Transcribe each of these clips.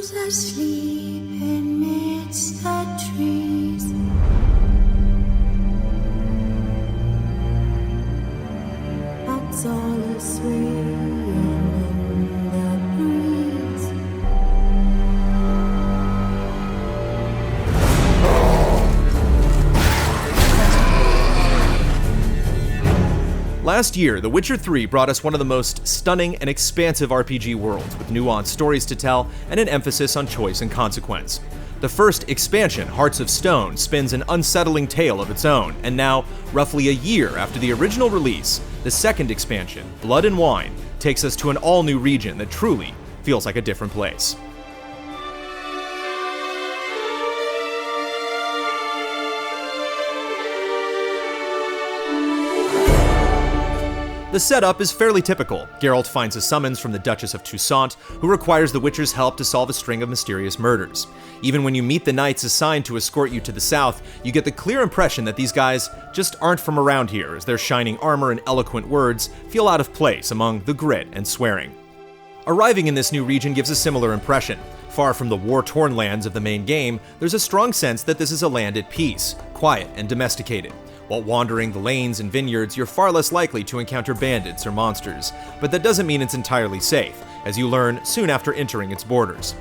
Who's asleep amidst the trees? That's all a swaying in the breeze. Last year, The Witcher 3 brought us one of the most stunning and expansive RPG worlds, with nuanced stories to tell and an emphasis on choice and consequence. The first expansion, Hearts of Stone, spins an unsettling tale of its own, and now, roughly a year after the original release, the second expansion, Blood and Wine, takes us to an all-new region that truly feels like a different place. The setup is fairly typical. Geralt finds a summons from the Duchess of Toussaint, who requires the Witcher's help to solve a string of mysterious murders. Even when you meet the knights assigned to escort you to the south, you get the clear impression that these guys just aren't from around here, as their shining armor and eloquent words feel out of place among the grit and swearing. Arriving in this new region gives a similar impression. Far from the war-torn lands of the main game, there's a strong sense that this is a land at peace, quiet and domesticated. While wandering the lanes and vineyards, you're far less likely to encounter bandits or monsters, but that doesn't mean it's entirely safe, as you learn soon after entering its borders.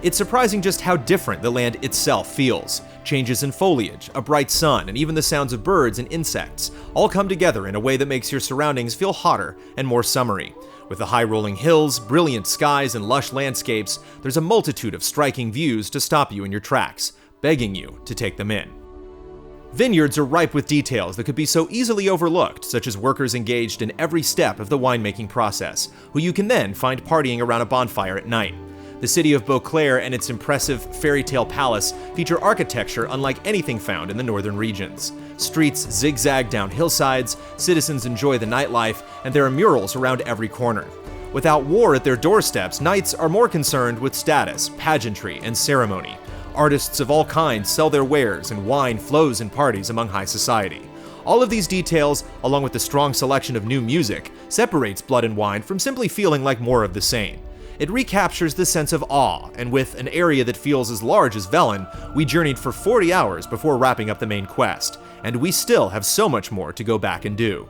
It's surprising just how different the land itself feels. Changes in foliage, a bright sun, and even the sounds of birds and insects all come together in a way that makes your surroundings feel hotter and more summery. With the high-rolling hills, brilliant skies, and lush landscapes, there's a multitude of striking views to stop you in your tracks, begging you to take them in. Vineyards are ripe with details that could be so easily overlooked, such as workers engaged in every step of the winemaking process, who you can then find partying around a bonfire at night. The city of Beauclair and its impressive fairy tale palace feature architecture unlike anything found in the northern regions. Streets zigzag down hillsides, citizens enjoy the nightlife, and there are murals around every corner. Without war at their doorsteps, knights are more concerned with status, pageantry, and ceremony. Artists of all kinds sell their wares, and wine flows in parties among high society. All of these details, along with the strong selection of new music, separates Blood and Wine from simply feeling like more of the same. It recaptures the sense of awe, and with an area that feels as large as Velen, we journeyed for 40 hours before wrapping up the main quest, and we still have so much more to go back and do.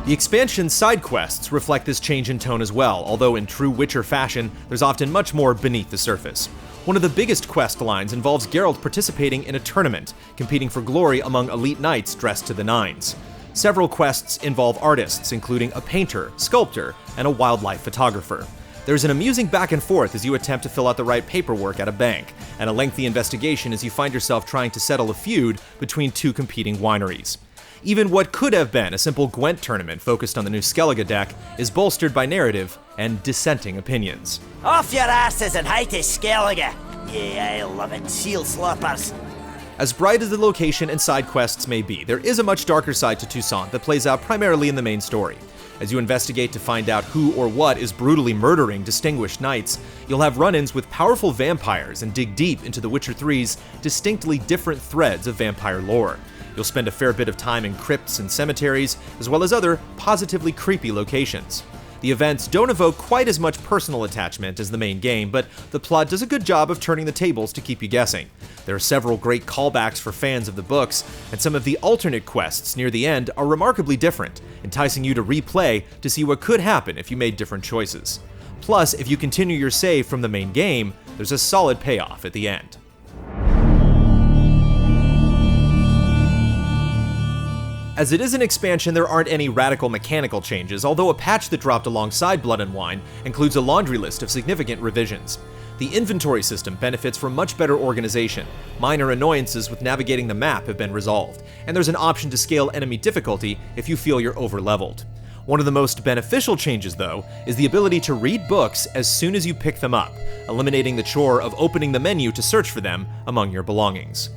The expansion's side quests reflect this change in tone as well, although in true Witcher fashion, there's often much more beneath the surface. One of the biggest quest lines involves Geralt participating in a tournament, competing for glory among elite knights dressed to the nines. Several quests involve artists, including a painter, sculptor, and a wildlife photographer. There's an amusing back and forth as you attempt to fill out the right paperwork at a bank, and a lengthy investigation as you find yourself trying to settle a feud between two competing wineries. Even what could have been a simple Gwent tournament focused on the new Skellige deck is bolstered by narrative and dissenting opinions. Off your asses and hate is Skellige, you ale-loving seal sloppers. As bright as the location and side quests may be, there is a much darker side to Toussaint that plays out primarily in the main story. As you investigate to find out who or what is brutally murdering distinguished knights, you'll have run-ins with powerful vampires and dig deep into The Witcher 3's distinctly different threads of vampire lore. You'll spend a fair bit of time in crypts and cemeteries, as well as other positively creepy locations. The events don't evoke quite as much personal attachment as the main game, but the plot does a good job of turning the tables to keep you guessing. There are several great callbacks for fans of the books, and some of the alternate quests near the end are remarkably different, enticing you to replay to see what could happen if you made different choices. Plus, if you continue your save from the main game, there's a solid payoff at the end. As it is an expansion, there aren't any radical mechanical changes, although a patch that dropped alongside Blood and Wine includes a laundry list of significant revisions. The inventory system benefits from much better organization, minor annoyances with navigating the map have been resolved, and there's an option to scale enemy difficulty if you feel you're over-leveled. One of the most beneficial changes, though, is the ability to read books as soon as you pick them up, eliminating the chore of opening the menu to search for them among your belongings.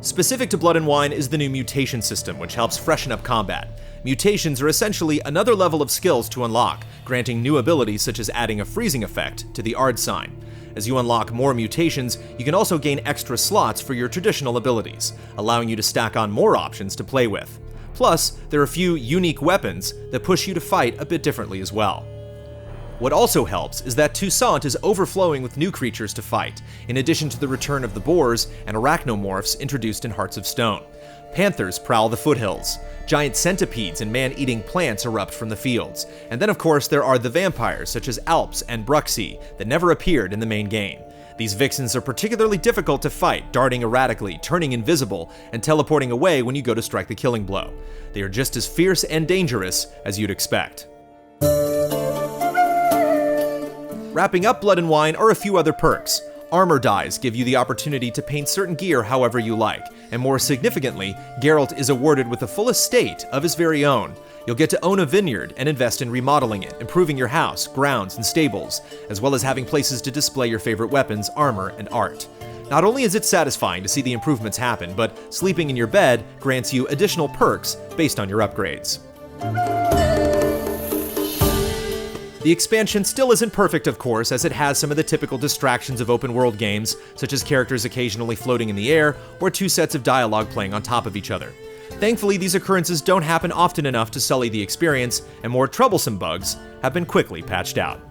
Specific to Blood and Wine is the new mutation system, which helps freshen up combat. Mutations are essentially another level of skills to unlock, granting new abilities such as adding a freezing effect to the Ard sign. As you unlock more mutations, you can also gain extra slots for your traditional abilities, allowing you to stack on more options to play with. Plus, there are a few unique weapons that push you to fight a bit differently as well. What also helps is that Toussaint is overflowing with new creatures to fight, in addition to the return of the boars and arachnomorphs introduced in Hearts of Stone. Panthers prowl the foothills, giant centipedes and man-eating plants erupt from the fields, and then of course there are the vampires such as Alps and Bruxy that never appeared in the main game. These vixens are particularly difficult to fight, darting erratically, turning invisible, and teleporting away when you go to strike the killing blow. They are just as fierce and dangerous as you'd expect. Wrapping up Blood and Wine are a few other perks. Armor dyes give you the opportunity to paint certain gear however you like, and more significantly, Geralt is awarded with a full estate of his very own. You'll get to own a vineyard and invest in remodeling it, improving your house, grounds, and stables, as well as having places to display your favorite weapons, armor, and art. Not only is it satisfying to see the improvements happen, but sleeping in your bed grants you additional perks based on your upgrades. The expansion still isn't perfect, of course, as it has some of the typical distractions of open-world games, such as characters occasionally floating in the air, or two sets of dialogue playing on top of each other. Thankfully, these occurrences don't happen often enough to sully the experience, and more troublesome bugs have been quickly patched out.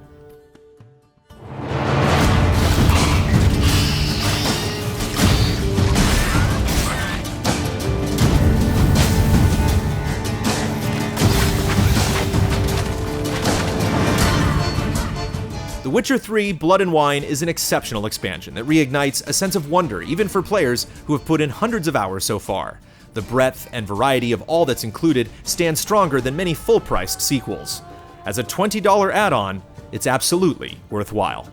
The Witcher 3 Blood and Wine is an exceptional expansion that reignites a sense of wonder even for players who have put in hundreds of hours so far. The breadth and variety of all that's included stands stronger than many full-priced sequels. As a $20 add-on, it's absolutely worthwhile.